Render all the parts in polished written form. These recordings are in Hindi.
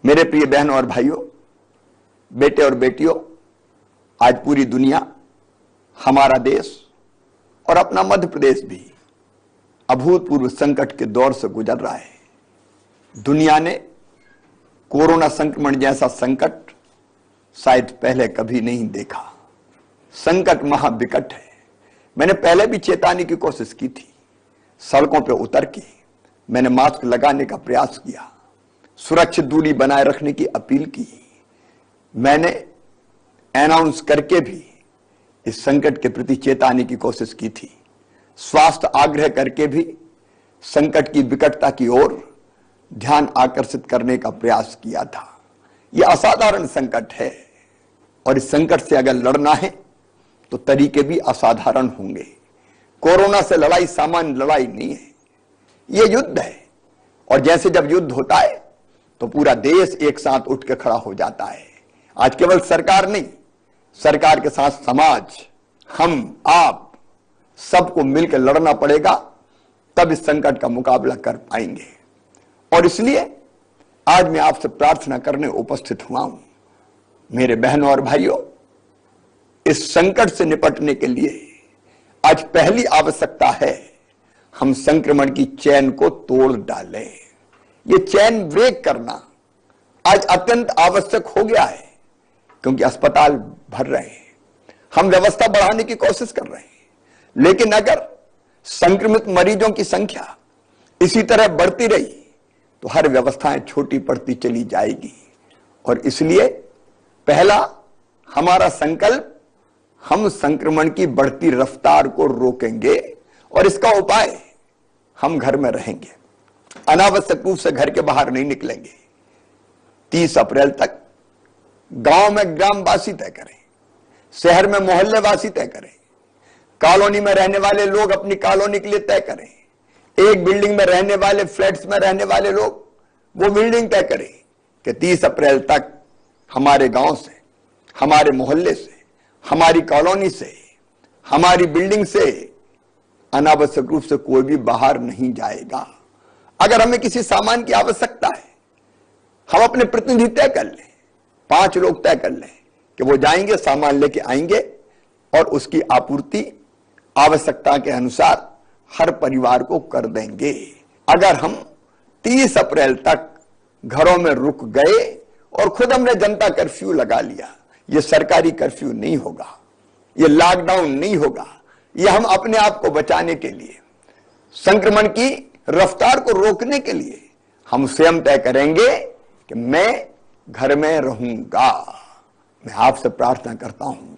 मेरे प्रिय बहनों और भाइयों, बेटे और बेटियों, आज पूरी दुनिया, हमारा देश और अपना मध्य प्रदेश भी अभूतपूर्व संकट के दौर से गुजर रहा है। दुनिया ने कोरोना संक्रमण जैसा संकट शायद पहले कभी नहीं देखा। संकट महाविकट है। मैंने पहले भी चेताने की कोशिश की थी। सड़कों पर उतर के मैंने मास्क लगाने का प्रयास किया, सुरक्षित दूरी बनाए रखने की अपील की। मैंने अनाउंस करके भी इस संकट के प्रति चेताने की कोशिश की थी। स्वास्थ्य आग्रह करके भी संकट की विकटता की ओर ध्यान आकर्षित करने का प्रयास किया था। यह असाधारण संकट है और इस संकट से अगर लड़ना है तो तरीके भी असाधारण होंगे। कोरोना से लड़ाई सामान्य लड़ाई नहीं है, यह युद्ध है। और जैसे जब युद्ध होता है तो पूरा देश एक साथ उठ के खड़ा हो जाता है। आज केवल सरकार नहीं, सरकार के साथ समाज, हम, आप सबको मिलकर लड़ना पड़ेगा, तब इस संकट का मुकाबला कर पाएंगे। और इसलिए आज मैं आपसे प्रार्थना करने उपस्थित हुआ हूं। मेरे बहनों और भाइयों, इस संकट से निपटने के लिए आज पहली आवश्यकता है हम संक्रमण की चेन को तोड़ डालें। ये चेन ब्रेक करना आज अत्यंत आवश्यक हो गया है, क्योंकि अस्पताल भर रहे हैं, हम व्यवस्था बढ़ाने की कोशिश कर रहे हैं, लेकिन अगर संक्रमित मरीजों की संख्या इसी तरह बढ़ती रही तो हर व्यवस्थाएं छोटी पड़ती चली जाएगी। और इसलिए पहला हमारा संकल्प, हम संक्रमण की बढ़ती रफ्तार को रोकेंगे और इसका उपाय, हम घर में रहेंगे, अनावश्यक रूप से घर के बाहर नहीं निकलेंगे। 30 अप्रैल तक गांव में ग्रामवासी तय करें, शहर में मोहल्लेवासी तय करें, कॉलोनी में रहने वाले लोग अपनी कॉलोनी के लिए तय करें, एक बिल्डिंग में रहने वाले, फ्लैट्स में रहने वाले लोग वो बिल्डिंग तय करें कि 30 अप्रैल तक हमारे गांव से, हमारे मोहल्ले से, हमारी कॉलोनी से, हमारी बिल्डिंग से अनावश्यक रूप से कोई भी बाहर नहीं जाएगा। अगर हमें किसी सामान की आवश्यकता है, हम अपने प्रतिनिधि तय कर लें, 5 लोग तय कर लें कि वो जाएंगे, सामान लेके आएंगे और उसकी आपूर्ति आवश्यकता के अनुसार हर परिवार को कर देंगे। अगर हम 30 अप्रैल तक घरों में रुक गए और खुद हमने जनता कर्फ्यू लगा लिया, यह सरकारी कर्फ्यू नहीं होगा, यह लॉकडाउन नहीं होगा, यह हम अपने आप को बचाने के लिए, संक्रमण की रफ्तार को रोकने के लिए हम स्वयं तय करेंगे कि मैं घर में रहूंगा। मैं आपसे प्रार्थना करता हूं,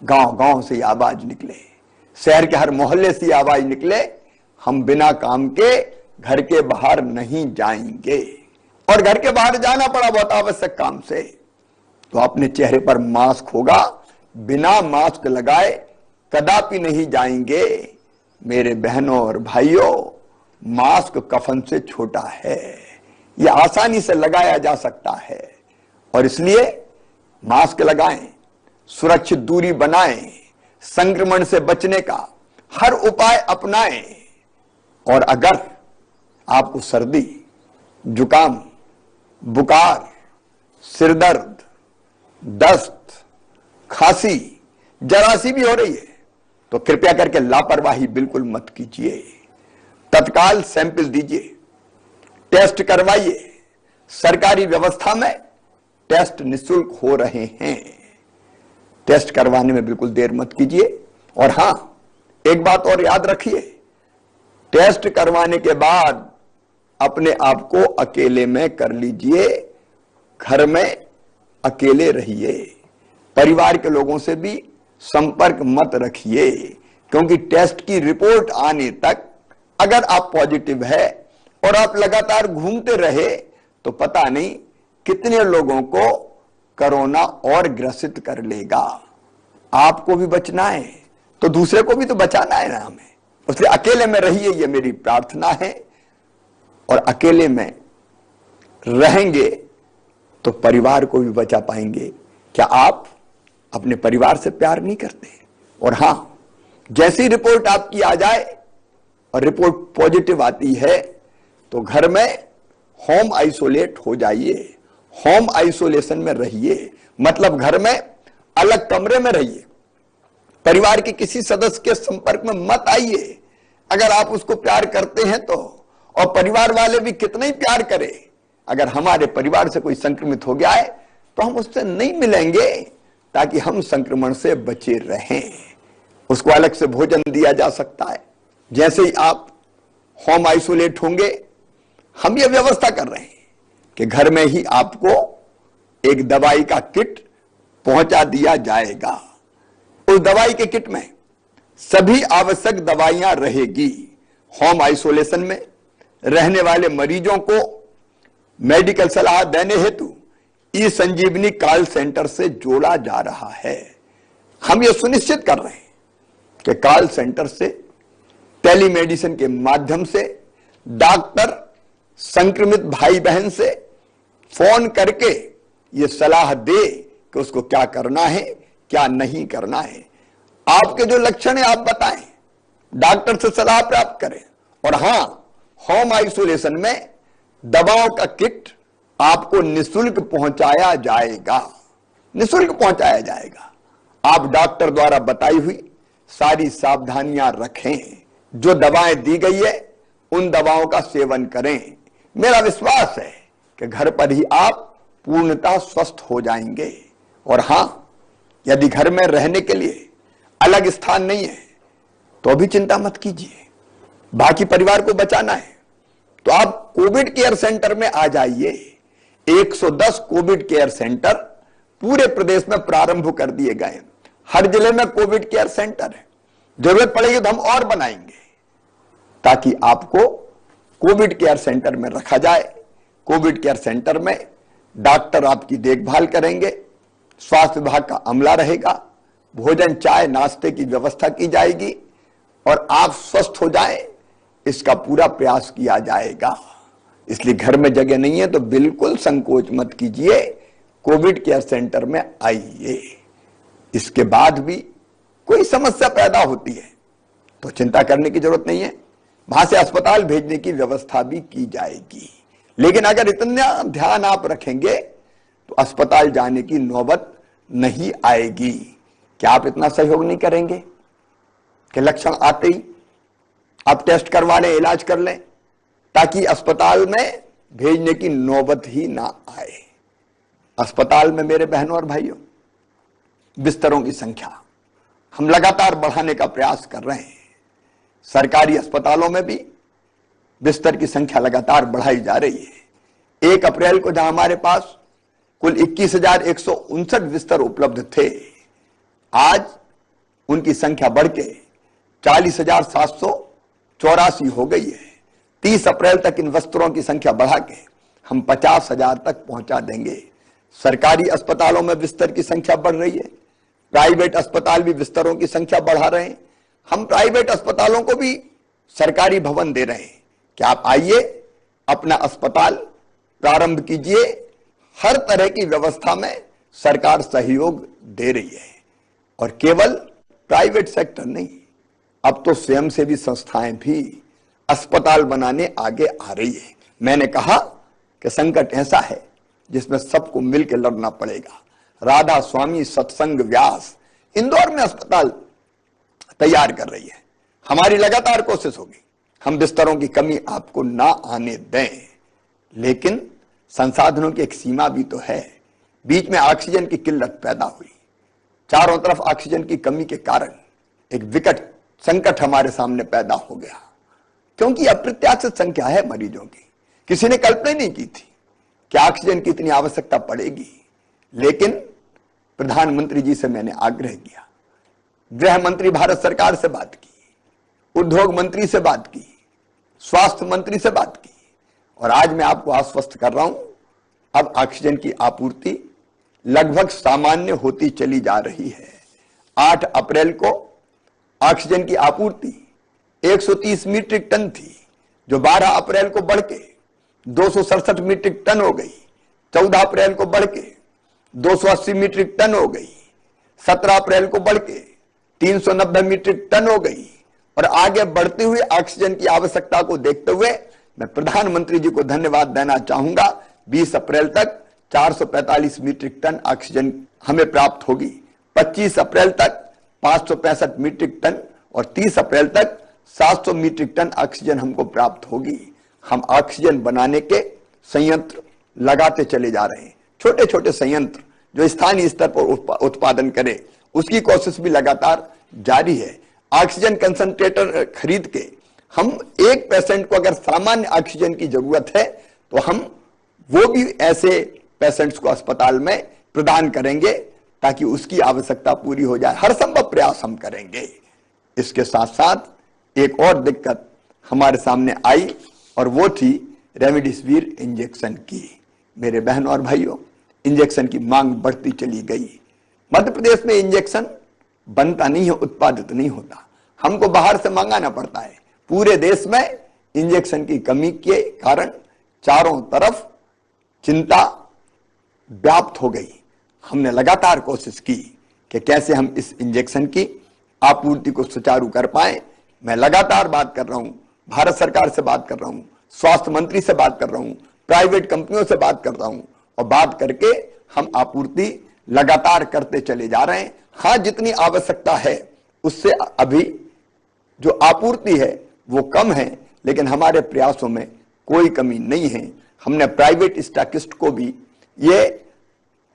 गांव गांव से यह आवाज निकले, शहर के हर मोहल्ले से यह आवाज निकले, हम बिना काम के घर के बाहर नहीं जाएंगे। और घर के बाहर जाना पड़ा बहुत आवश्यक काम से, तो अपने चेहरे पर मास्क होगा, बिना मास्क लगाए कदापि नहीं जाएंगे। मेरे बहनों और भाइयों, मास्क कफन से छोटा है, यह आसानी से लगाया जा सकता है और इसलिए मास्क लगाएं, सुरक्षित दूरी बनाएं, संक्रमण से बचने का हर उपाय अपनाएं। और अगर आपको सर्दी, जुकाम, बुखार, सिरदर्द, दस्त, खांसी जरा सी भी हो रही है तो कृपया करके लापरवाही बिल्कुल मत कीजिए। तत्काल सैंपल दीजिए, टेस्ट करवाइए। सरकारी व्यवस्था में टेस्ट निःशुल्क हो रहे हैं, टेस्ट करवाने में बिल्कुल देर मत कीजिए। और हां, एक बात और याद रखिए, टेस्ट करवाने के बाद अपने आप को अकेले में कर लीजिए, घर में अकेले रहिए, परिवार के लोगों से भी संपर्क मत रखिए, क्योंकि टेस्ट की रिपोर्ट आने तक अगर आप पॉजिटिव है और आप लगातार घूमते रहे तो पता नहीं कितने लोगों को कोरोना और ग्रसित कर लेगा। आपको भी बचना है तो दूसरे को भी तो बचाना है ना हमें, इसलिए अकेले में रहिए, ये मेरी प्रार्थना है। और अकेले में रहेंगे तो परिवार को भी बचा पाएंगे। क्या आप अपने परिवार से प्यार नहीं करते? और हां, जैसी रिपोर्ट आपकी आ जाए और रिपोर्ट पॉजिटिव आती है तो घर में होम आइसोलेट हो जाइए। होम आइसोलेशन में रहिए, मतलब घर में अलग कमरे में रहिए, परिवार के किसी सदस्य के संपर्क में मत आइए। अगर आप उसको प्यार करते हैं तो, और परिवार वाले भी कितना ही प्यार करें, अगर हमारे परिवार से कोई संक्रमित हो गया है तो हम उससे नहीं मिलेंगे ताकि हम संक्रमण से बचे रहें। उसको अलग से भोजन दिया जा सकता है। जैसे ही आप होम आइसोलेट होंगे, हम ये व्यवस्था कर रहे हैं कि घर में ही आपको एक दवाई का किट पहुंचा दिया जाएगा। उस दवाई के किट में सभी आवश्यक दवाइयां रहेगी। होम आइसोलेशन में रहने वाले मरीजों को मेडिकल सलाह देने हेतु ई संजीवनी कॉल सेंटर से जोड़ा जा रहा है। हम यह सुनिश्चित कर रहे हैं कि कॉल सेंटर से टेलीमेडिसिन के माध्यम से डॉक्टर संक्रमित भाई बहन से फोन करके यह सलाह दे कि उसको क्या करना है, क्या नहीं करना है। आपके जो लक्षण है आप बताएं, डॉक्टर से सलाह प्राप्त करें। और हां, होम आइसोलेशन में दवाओं का किट आपको निःशुल्क पहुंचाया जाएगा, निःशुल्क पहुंचाया जाएगा। आप डॉक्टर द्वारा बताई हुई सारी सावधानियां रखें। जो दवाएं दी गई है उन दवाओं का सेवन करें। मेरा विश्वास है कि घर पर ही आप पूर्णतः स्वस्थ हो जाएंगे। और हां, यदि घर में रहने के लिए अलग स्थान नहीं है तो भी चिंता मत कीजिए। बाकी परिवार को बचाना है तो आप कोविड केयर सेंटर में आ जाइए। 110 कोविड केयर सेंटर पूरे प्रदेश में प्रारंभ कर दिए गए। हर जिले में कोविड केयर सेंटर है। जरूरत पड़ेगी तो हम और बनाएंगे ताकि आपको कोविड केयर सेंटर में रखा जाए। कोविड केयर सेंटर में डॉक्टर आपकी देखभाल करेंगे, स्वास्थ्य विभाग का अमला रहेगा, भोजन चाय नाश्ते की व्यवस्था की जाएगी और आप स्वस्थ हो जाएं, इसका पूरा प्रयास किया जाएगा। इसलिए घर में जगह नहीं है तो बिल्कुल संकोच मत कीजिए, कोविड केयर सेंटर में आइए। इसके बाद भी कोई समस्या पैदा होती है तो चिंता करने की जरूरत नहीं है, वहां से अस्पताल भेजने की व्यवस्था भी की जाएगी। लेकिन अगर इतना ध्यान आप रखेंगे तो अस्पताल जाने की नौबत नहीं आएगी। क्या आप इतना सहयोग नहीं करेंगे कि लक्षण आते ही आप टेस्ट करवा लें, इलाज कर लें, ताकि अस्पताल में भेजने की नौबत ही ना आए। अस्पताल में मेरे बहनों और भाइयों, बिस्तरों की संख्या हम लगातार बढ़ाने का प्रयास कर रहे हैं। सरकारी अस्पतालों में भी बिस्तर की संख्या लगातार बढ़ाई जा रही है। 1 अप्रैल को जहां हमारे पास कुल 21,159 बिस्तर उपलब्ध थे, आज उनकी संख्या बढ़ के 40,784 हो गई है। 30 अप्रैल तक इन बिस्तरों की संख्या बढ़ा के हम 50,000 तक पहुंचा देंगे। सरकारी अस्पतालों में बिस्तर की संख्या बढ़ रही है, प्राइवेट अस्पताल भी बिस्तरों की संख्या बढ़ा रहे हैं। हम प्राइवेट अस्पतालों को भी सरकारी भवन दे रहे हैं कि आप आइए, अपना अस्पताल प्रारंभ कीजिए। हर तरह की व्यवस्था में सरकार सहयोग दे रही है। और केवल प्राइवेट सेक्टर नहीं, अब तो स्वयंसेवी संस्थाएं भी अस्पताल बनाने आगे आ रही है। मैंने कहा कि संकट ऐसा है जिसमें सबको मिलकर लड़ना पड़ेगा। राधा स्वामी सत्संग व्यास इंदौर में अस्पताल तैयार कर रही है। हमारी लगातार कोशिश होगी हम बिस्तरों की कमी आपको ना आने दें, लेकिन संसाधनों की एक सीमा भी तो है। बीच में ऑक्सीजन की किल्लत पैदा हुई, चारों तरफ ऑक्सीजन की कमी के कारण एक विकट संकट हमारे सामने पैदा हो गया, क्योंकि अप्रत्याशित संख्या है मरीजों की। किसी ने कल्पना नहीं की थी कि ऑक्सीजन की इतनी आवश्यकता पड़ेगी। लेकिन प्रधानमंत्री जी से मैंने आग्रह किया, गृह मंत्री भारत सरकार से बात की, उद्योग मंत्री से बात की, स्वास्थ्य मंत्री से बात की, और आज मैं आपको आश्वस्त कर रहा हूं, अब ऑक्सीजन की आपूर्ति लगभग सामान्य होती चली जा रही है। 8 अप्रैल को ऑक्सीजन की आपूर्ति 130 मीट्रिक टन थी, जो 12 अप्रैल को बढ़ के 267 मीट्रिक टन हो गई। 14 अप्रैल को बढ़ के 280 मीट्रिक टन हो गई। 17 अप्रैल को बढ़ के 390 मीट्रिक टन हो गई। और आगे बढ़ते हुए ऑक्सीजन की आवश्यकता को देखते हुए मैं प्रधानमंत्री जी को धन्यवाद देना चाहूंगा। 20 अप्रैल तक 445 मीट्रिक टन ऑक्सीजन हमें प्राप्त होगी। 25 अप्रैल तक 565 मीट्रिक टन और 30 अप्रैल तक 700 मीट्रिक टन ऑक्सीजन हमको प्राप्त होगी। हम ऑक्सीजन बनाने के संयंत्र लगाते चले जा रहे हैं। छोटे छोटे संयंत्र जो स्थानीय स्तर पर उत्पादन करे, उसकी कोशिश भी लगातार जारी है। ऑक्सीजन कंसंट्रेटर खरीद के हम एक पेशेंट को अगर सामान्य ऑक्सीजन की जरूरत है तो हम वो भी ऐसे पेशेंट्स को अस्पताल में प्रदान करेंगे ताकि उसकी आवश्यकता पूरी हो जाए। हर संभव प्रयास हम करेंगे। इसके साथ साथ एक और दिक्कत हमारे सामने आई और वो थी रेमडेसिविर इंजेक्शन की। मेरे बहनों और भाइयों, इंजेक्शन की मांग बढ़ती चली गई। मध्य प्रदेश में इंजेक्शन बनता नहीं है, उत्पादित नहीं होता, हमको बाहर से मंगाना पड़ता है। पूरे देश में इंजेक्शन की कमी के कारण चारों तरफ चिंता व्याप्त हो गई। हमने लगातार कोशिश की कि कैसे हम इस इंजेक्शन की आपूर्ति को सुचारू कर पाए। मैं लगातार बात कर रहा हूं, भारत सरकार से बात कर रहा हूं, स्वास्थ्य मंत्री से बात कर रहा हूं, प्राइवेट कंपनियों से बात कर रहा हूं और बात करके हम आपूर्ति लगातार करते चले जा रहे हैं। हाँ, जितनी आवश्यकता है उससे अभी जो आपूर्ति है वो कम है, लेकिन हमारे प्रयासों में कोई कमी नहीं है। हमने प्राइवेट स्टॉकिस्ट को भी ये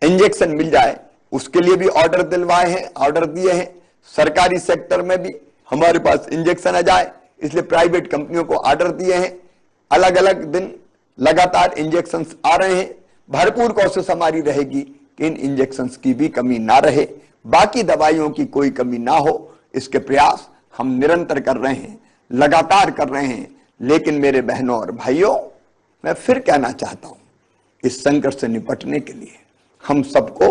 इंजेक्शन मिल जाए उसके लिए भी ऑर्डर दिलवाए हैं, ऑर्डर दिए हैं। सरकारी सेक्टर में भी हमारे पास इंजेक्शन आ जाए इसलिए प्राइवेट कंपनियों को ऑर्डर दिए हैं। अलग अलग दिन लगातार इंजेक्शन आ रहे हैं। भरपूर कोशिश हमारी रहेगी कि इन इंजेक्शंस की भी कमी ना रहे, बाकी दवाइयों की कोई कमी ना हो। इसके प्रयास हम निरंतर कर रहे हैं, लगातार कर रहे हैं। लेकिन मेरे बहनों और भाइयों, मैं फिर कहना चाहता हूं, इस संकट से निपटने के लिए हम सबको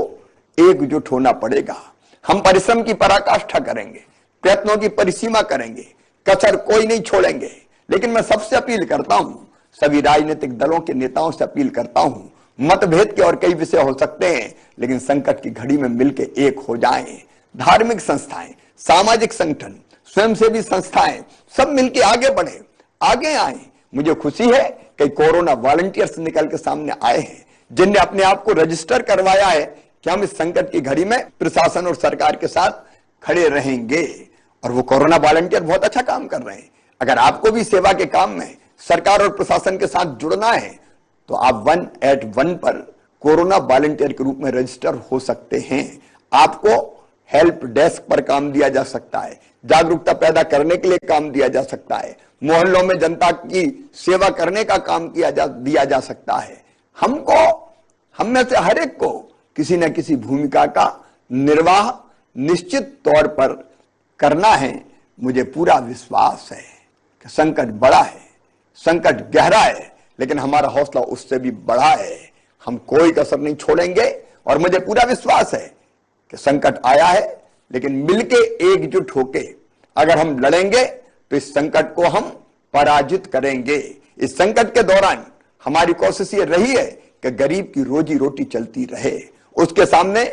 एकजुट होना पड़ेगा। हम परिश्रम की पराकाष्ठा करेंगे, प्रयत्नों की परिसीमा करेंगे, कसर कोई नहीं छोड़ेंगे। लेकिन मैं सबसे अपील करता हूं, सभी राजनीतिक दलों के नेताओं से अपील करता हूं, मतभेद के और कई विषय हो सकते हैं, लेकिन संकट की घड़ी में मिलकर एक हो जाएं। धार्मिक संस्थाएं, सामाजिक संगठन, स्वयंसेवी संस्थाएं सब मिलकर आगे बढ़े, आगे आए। मुझे खुशी है कि कोरोना वॉलंटियर्स निकल के सामने आए हैं, जिनने अपने आप को रजिस्टर करवाया है कि हम इस संकट की घड़ी में प्रशासन और सरकार के साथ खड़े रहेंगे। और वो कोरोना वॉलंटियर बहुत अच्छा काम कर रहे हैं। अगर आपको भी सेवा के काम में सरकार और प्रशासन के साथ जुड़ना है तो आप 181 पर कोरोना वॉलंटियर के रूप में रजिस्टर हो सकते हैं। आपको हेल्प डेस्क पर काम दिया जा सकता है, जागरूकता पैदा करने के लिए काम दिया जा सकता है, मोहल्लों में जनता की सेवा करने का काम दिया जा सकता है। हम में से हर एक को किसी न किसी भूमिका का निर्वाह निश्चित तौर पर करना है। मुझे पूरा विश्वास है कि संकट बड़ा है, संकट गहरा है, लेकिन हमारा हौसला उससे भी बड़ा है। हम कोई कसर नहीं छोड़ेंगे और मुझे पूरा विश्वास है कि संकट आया है, लेकिन मिलके एकजुट होके अगर हम लड़ेंगे तो इस संकट को हम पराजित करेंगे। इस संकट के दौरान हमारी कोशिश ये रही है कि गरीब की रोजी रोटी चलती रहे, उसके सामने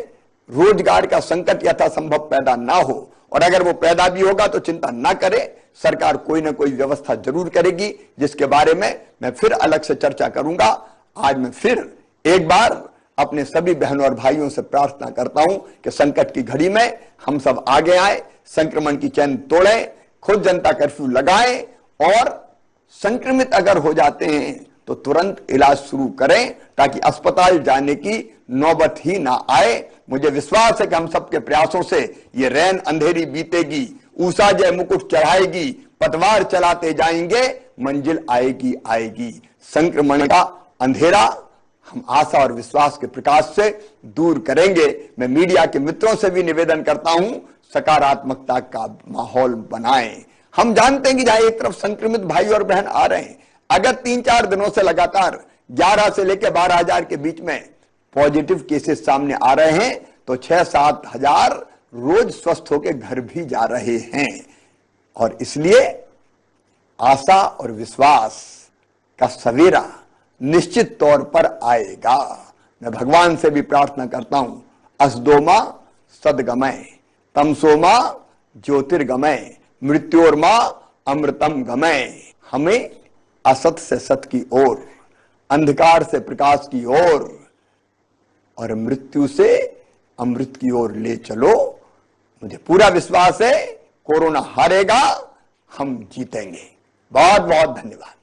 रोजगार का संकट यथासंभव पैदा ना हो, और अगर वो पैदा भी होगा तो चिंता ना करे, सरकार कोई ना कोई व्यवस्था जरूर करेगी, जिसके बारे में मैं फिर अलग से चर्चा करूंगा। आज मैं फिर एक बार अपने सभी बहनों और भाइयों से प्रार्थना करता हूं कि संकट की घड़ी में हम सब आगे आए, संक्रमण की चैन तोड़ें, खुद जनता कर्फ्यू लगाएं और संक्रमित अगर हो जाते हैं तो तुरंत इलाज शुरू करें ताकि अस्पताल जाने की नौबत ही ना आए। मुझे विश्वास है कि हम सबके प्रयासों से ये रैन अंधेरी बीतेगी, ऊषा जय मुकुट चढ़ाएगी, पतवार चलाते जाएंगे, मंजिल आएगी आएगी। संक्रमण का अंधेरा हम आशा और विश्वास के प्रकाश से दूर करेंगे। मैं मीडिया के मित्रों से भी निवेदन करता हूं, सकारात्मकता का माहौल बनाएं। हम जानते हैं कि जहां एक तरफ संक्रमित भाई और बहन आ रहे हैं, अगर 3-4 दिनों से लगातार 11 से लेकर 12,000 के बीच में पॉजिटिव केसेस सामने आ रहे हैं तो 6-7 हजार रोज स्वस्थ होकर घर भी जा रहे हैं। और इसलिए आशा और विश्वास का सवेरा निश्चित तौर पर आएगा। मैं भगवान से भी प्रार्थना करता हूं, असदोमा सदगमय, तमसोमा ज्योतिर्गमय, मृत्योर्मा अमृतम गमय। हमें असत से सत की ओर, अंधकार से प्रकाश की ओर और मृत्यु से अमृत की ओर ले चलो। मुझे पूरा विश्वास है कोरोना हारेगा, हम जीतेंगे। बहुत बहुत धन्यवाद।